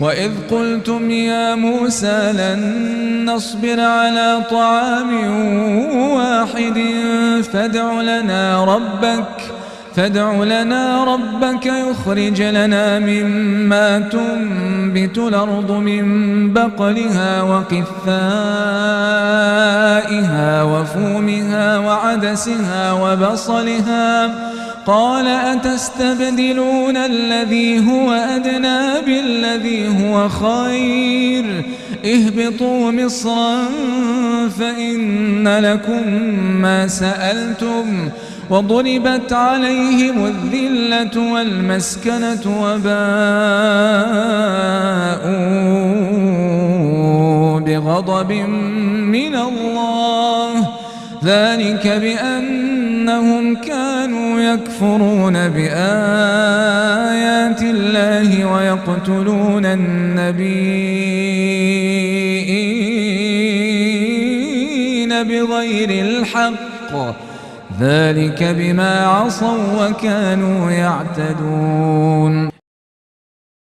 وإذ قلتم يا موسى لن نصبر على طعام واحد فادع لنا ربك يخرج لنا مما تنبت الأرض من بقلها وقثائها وفومها وعدسها وبصلها قال أتستبدلون الذي هو أدنى بالذي هو خير اهبطوا مصرا فإن لكم ما سألتم وضربت عليهم الذلة والمسكنة وباءوا بغضب من الله ذلك بأنهم كانوا يكفرون بآيات الله ويقتلون النبيين بغير الحق ذلك بما عصوا وكانوا يعتدون